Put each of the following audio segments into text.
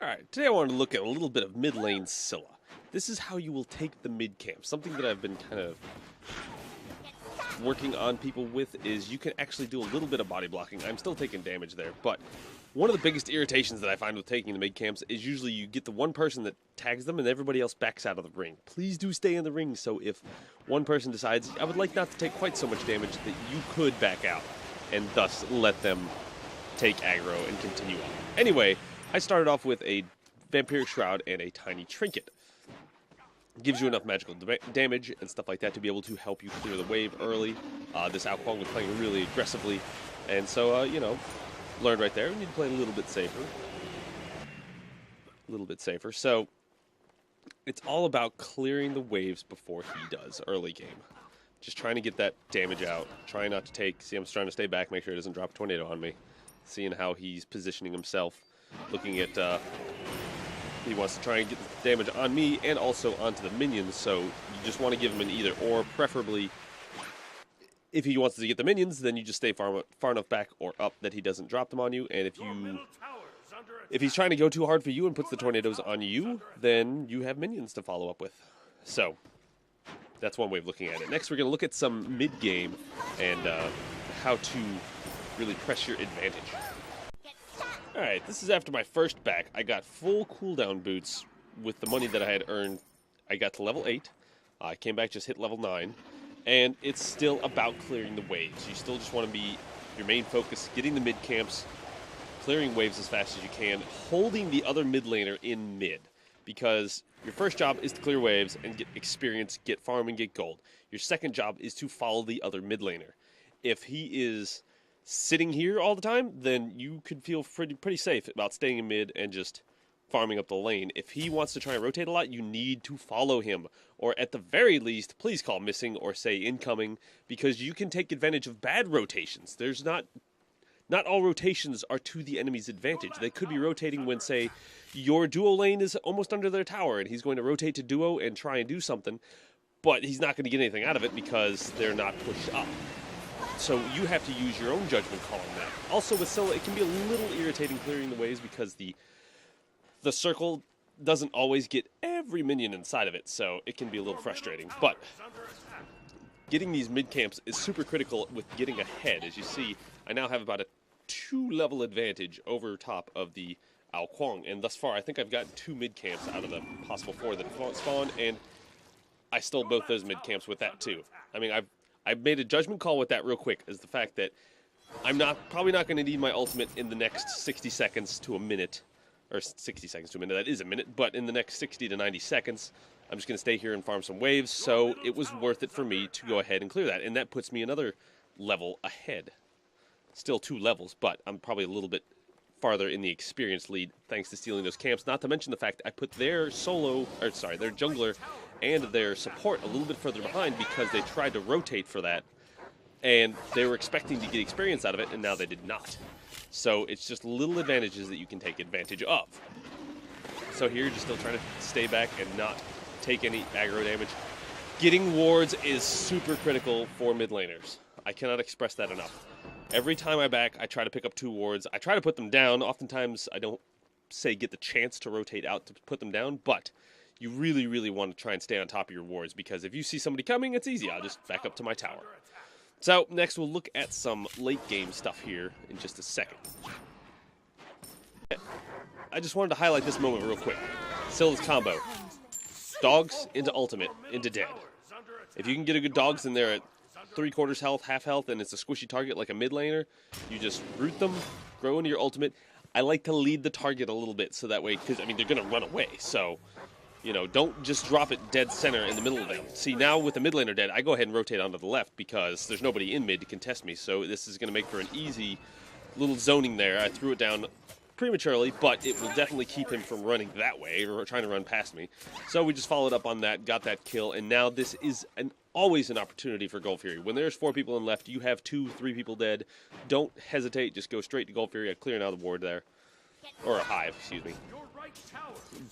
Alright, today I wanted to look at a little bit of mid lane Scylla. This is how you will take the mid camp. Something that I've been kind of working on people with is you can actually do a little bit of body blocking. I'm still taking damage there, but one of the biggest irritations that I find with taking the mid camps is usually you get the one person that tags them and everybody else backs out of the ring. Please do stay in the ring, so if one person decides, I would like not to take quite so much damage, that you could back out and thus let them take aggro and continue on. Anyway, I started off with a Vampiric Shroud and a Tiny Trinket. Gives you enough magical damage and stuff like that to be able to help you clear the wave early. This Ao Kuang was playing really aggressively, and so, you know, learned right there, we need to play a little bit safer. A little bit safer. So, it's all about clearing the waves before he does early game. Just trying to get that damage out. Trying not to take, see, I'm trying to stay back, make sure he doesn't drop a tornado on me. Seeing how he's positioning himself. Looking at, he wants to try and get the damage on me and also onto the minions, so you just want to give him an either or, preferably if he wants to get the minions, then you just stay far enough back or up that he doesn't drop them on you, and if he's trying to go too hard for you and puts the tornadoes on you, then you have minions to follow up with. So, that's one way of looking at it. Next, we're going to look at some mid-game and how to really press your advantage. Alright, this is after my first back. I got full cooldown boots with the money that I had earned. I got to level 8. I came back, just hit level 9. And it's still about clearing the waves. You still just want to be your main focus, getting the mid camps, clearing waves as fast as you can, holding the other mid laner in mid. Because your first job is to clear waves and get experience, get farm, and get gold. Your second job is to follow the other mid laner. If he is sitting here all the time, then you could feel pretty safe about staying in mid and just farming up the lane. If he wants to try and rotate a lot, you need to follow him. Or at the very least, please call missing or say incoming, because you can take advantage of bad rotations. There's not all rotations are to the enemy's advantage. They could be rotating when, say, your duo lane is almost under their tower, and he's going to rotate to duo and try and do something, but he's not going to get anything out of it because they're not pushed up. So you have to use your own judgment call on that. Also with Scylla, it can be a little irritating clearing the waves because the circle doesn't always get every minion inside of it, so it can be a little frustrating. But getting these mid camps is super critical with getting ahead. As you see, I now have about a 2-level advantage over top of the Ao Kuang, and thus far I think I've gotten 2 mid camps out of the possible 4 that spawned, and I stole both those mid camps with that too. I mean, I've made a judgment call with that real quick, is the fact that I'm probably not going to need my ultimate in the next 60 seconds to a minute, or 60 seconds to a minute, that is a minute, but in the next 60 to 90 seconds, I'm just going to stay here and farm some waves, so it was worth it for me to go ahead and clear that, and that puts me another level ahead. Still 2 levels, but I'm probably a little bit farther in the experience lead thanks to stealing those camps, not to mention the fact that I put their their jungler and their support a little bit further behind because they tried to rotate for that, and they were expecting to get experience out of it, and now they did not. So it's just little advantages that you can take advantage of. So here, you're just still trying to stay back and not take any aggro damage. Getting wards is super critical for mid laners. I cannot express that enough. Every time I back, I try to pick up 2 wards. I try to put them down. Oftentimes, I don't get the chance to rotate out to put them down, but you really, really want to try and stay on top of your wards, because if you see somebody coming, it's easy. I'll just back up to my tower. So, next we'll look at some late game stuff here in just a second. I just wanted to highlight this moment real quick. Scylla's combo. Dogs into ultimate, into dead. If you can get a good dogs in there at 3/4 health, half health, and it's a squishy target like a mid laner, you just root them, grow into your ultimate. I like to lead the target a little bit so that way, because, I mean, they're going to run away, so, you know, don't just drop it dead center in the middle of them. See, now with the mid laner dead, I go ahead and rotate onto the left because there's nobody in mid to contest me, so this is going to make for an easy little zoning there. I threw it down prematurely, but it will definitely keep him from running that way or trying to run past me. So we just followed up on that, got that kill, and now this is always an opportunity for Gold Fury. When there's 4 people in left, you have 2, 3 people dead. Don't hesitate, just go straight to Gold Fury. I'm clearing out the ward there. Or a hive, excuse me.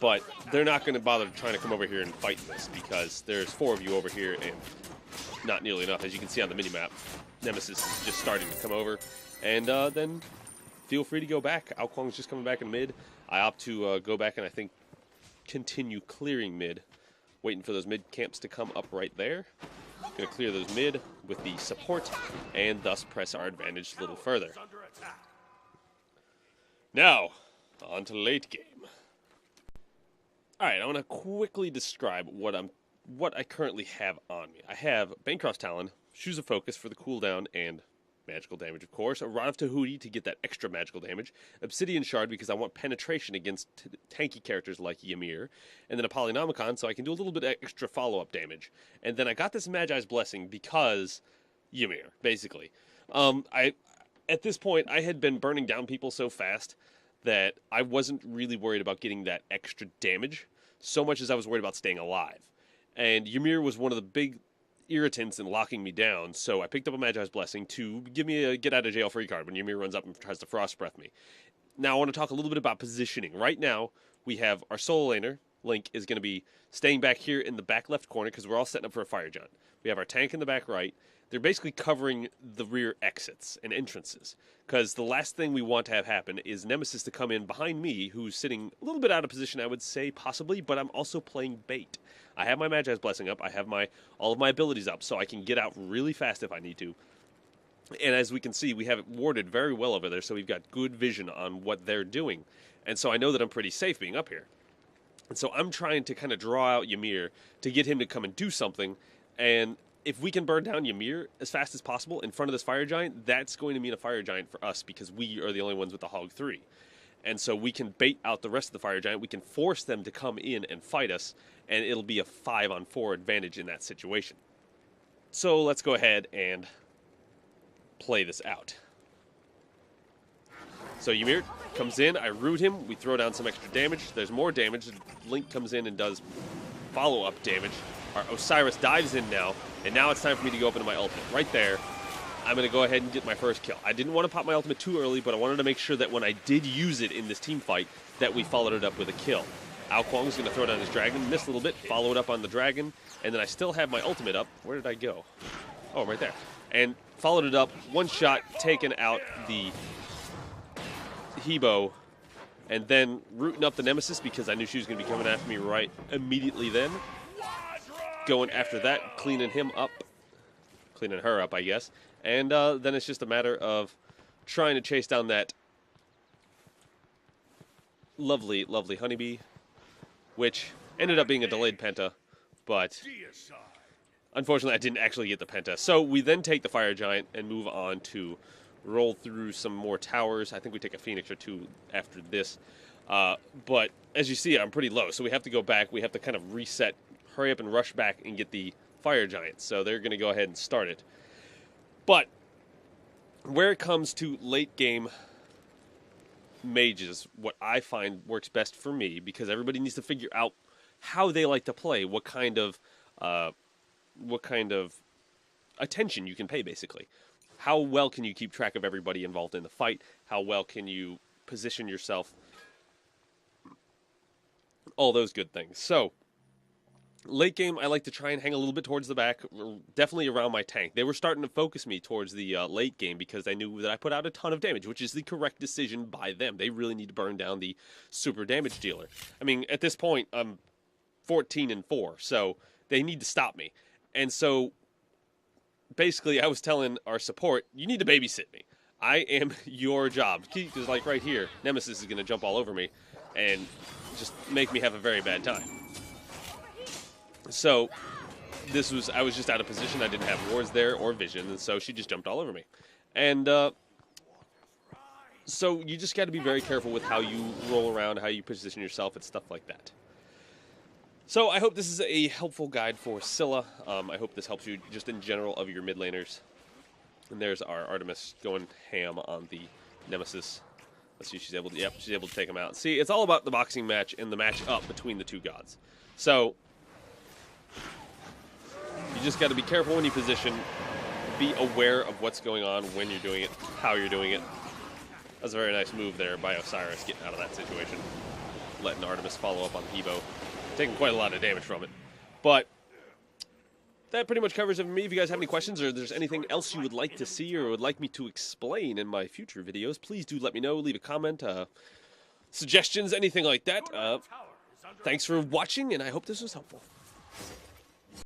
But they're not going to bother trying to come over here and fight this because there's 4 of you over here and not nearly enough. As you can see on the minimap, Nemesis is just starting to come over. And then feel free to go back. Ao Kuang's just coming back in mid. I opt to go back and I think continue clearing mid. Waiting for those mid camps to come up right there. Going to clear those mid with the support and thus press our advantage a little further. Now, on to late game. Alright, I want to quickly describe what I currently have on me. I have Bancroft's Talon, Shoes of Focus for the cooldown and magical damage, of course. A Rod of Tahuti to get that extra magical damage. Obsidian Shard because I want penetration against tanky characters like Ymir. And then a Polynomicon so I can do a little bit extra follow-up damage. And then I got this Magi's Blessing because Ymir, basically. At this point, I had been burning down people so fast that I wasn't really worried about getting that extra damage so much as I was worried about staying alive. And Ymir was one of the big irritants in locking me down, so I picked up a Magi's Blessing to give me a get-out-of-jail-free card when Ymir runs up and tries to Frost Breath me. Now I want to talk a little bit about positioning. Right now, we have our solo laner, Link, is going to be staying back here in the back left corner because we're all setting up for a Fire Giant. We have our tank in the back right. They're basically covering the rear exits and entrances because the last thing we want to have happen is Nemesis to come in behind me, who's sitting a little bit out of position, I would say, possibly, but I'm also playing bait. I have my Magi's Blessing up. I have all of my abilities up, so I can get out really fast if I need to. And as we can see, we have it warded very well over there, so we've got good vision on what they're doing. And so I know that I'm pretty safe being up here. And so I'm trying to kind of draw out Ymir to get him to come and do something. And if we can burn down Ymir as fast as possible in front of this Fire Giant, that's going to mean a Fire Giant for us because we are the only ones with the Hog 3. And so we can bait out the rest of the Fire Giant. We can force them to come in and fight us, and it'll be a 5-on-4 advantage in that situation. So let's go ahead and play this out. So Ymir comes in, I root him, we throw down some extra damage. There's more damage. Link comes in and does follow-up damage. Our Osiris dives in now, and now it's time for me to go up into my ultimate. Right there, I'm going to go ahead and get my first kill. I didn't want to pop my ultimate too early, but I wanted to make sure that when I did use it in this team fight, that we followed it up with a kill. Ao Kuang's going to throw down his dragon, missed a little bit, follow it up on the dragon, and then I still have my ultimate up. Where did I go? Oh, right there. And followed it up, one shot, taken out the Hebo, and then rooting up the Nemesis because I knew she was going to be coming after me right immediately then. Going after that, cleaning her up, I guess. And then it's just a matter of trying to chase down that lovely, lovely honeybee, which ended up being a delayed penta, but unfortunately I didn't actually get the penta. So we then take the Fire Giant and move on to roll through some more towers. I think we take a Phoenix or two after this. But as you see, I'm pretty low, so we have to go back. We have to kind of reset, hurry up and rush back and get the Fire Giant. So they're going to go ahead and start it. But where it comes to late game mages, what I find works best for me, because everybody needs to figure out how they like to play, what kind of attention you can pay, basically. How well can you keep track of everybody involved in the fight? How well can you position yourself? All those good things. So late game, I like to try and hang a little bit towards the back, definitely around my tank. They were starting to focus me towards the late game because they knew that I put out a ton of damage, which is the correct decision by them. They really need to burn down the super damage dealer. I mean, at this point, I'm 14-4, so they need to stop me. And so basically, I was telling our support, you need to babysit me. I am your job. Because like right here, Nemesis is going to jump all over me and just make me have a very bad time. So I was just out of position. I didn't have wards there or vision, and so she just jumped all over me. And so you just got to be very careful with how you roll around, how you position yourself, and stuff like that. So I hope this is a helpful guide for Scylla. I hope this helps you just in general of your mid laners. And there's our Artemis going ham on the Nemesis. Let's see if she's able to, yep, she's able to take him out. See, it's all about the boxing match and the match up between the two gods. So you just got to be careful when you position. Be aware of what's going on, when you're doing it, how you're doing it. That's a very nice move there by Osiris, getting out of that situation. Letting Artemis follow up on Hebo. Taking quite a lot of damage from it. But that pretty much covers it for me. If you guys have any questions or there's anything else you would like to see or would like me to explain in my future videos, please do let me know. Leave a comment, suggestions, anything like that. Thanks for watching, and I hope this was helpful.